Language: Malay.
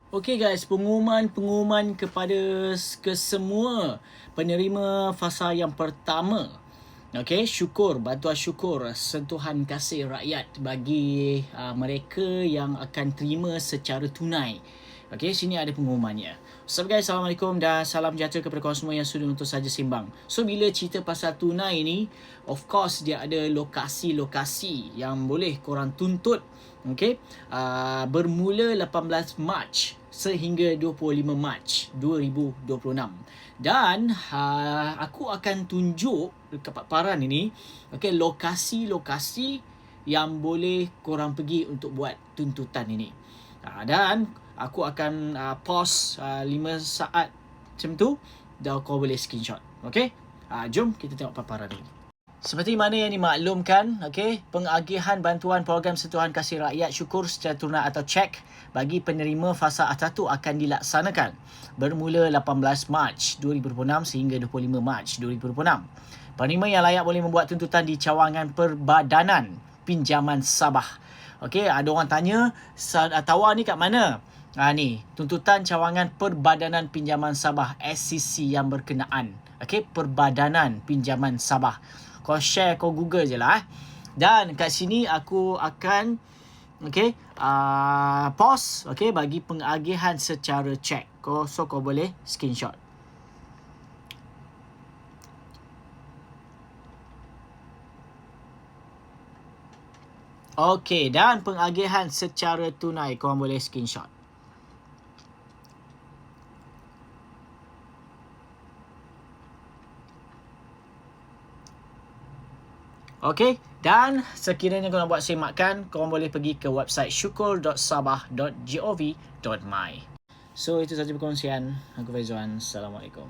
Okey guys, pengumuman kepada kesemua penerima fasa yang pertama. Okey, bantuan syukur, sentuhan kasih rakyat bagi mereka yang akan terima secara tunai. Okey, sini ada pengumumannya. So guys, Assalamualaikum dan salam sejahtera kepada korang semua yang sudah untuk saja simbang. So bila cerita pasal tunai ni, of course dia ada lokasi-lokasi yang boleh korang tuntut. Okey, bermula 18 Mac sehingga 25 Mac 2026. Dan aku akan tunjuk dekat paparan ini, okey, lokasi-lokasi yang boleh korang pergi untuk buat tuntutan ini. Dan aku akan pause 5 saat macam tu, dan kau boleh screenshot. Okey? Jom kita tengok paparan ini. Seperti mana yang dimaklumkan, okey, pengagihan bantuan program sentuhan kasih rakyat syukur secara tunai atau cek bagi penerima fasa A1 akan dilaksanakan bermula 18 Mac 2026 sehingga 25 Mac 2026. Penerima yang layak boleh membuat tuntutan di cawangan Perbadanan Pinjaman Sabah. Okey, ada orang tanya, tawar ni kat mana? Ni, tuntutan cawangan Perbadanan Pinjaman Sabah SCC yang berkenaan. Okey, Perbadanan Pinjaman Sabah. Kau share, kau Google je lah. Dan kat sini aku akan pause bagi pengagihan secara cek. So kau boleh screenshot. Okey, dan pengagihan secara tunai kau boleh screenshot. Okey, dan sekiranya korang buat semakan, korang boleh pergi ke website syukur.sabah.gov.my. So, itu sahaja perkongsian. Aku Faizwan. Assalamualaikum.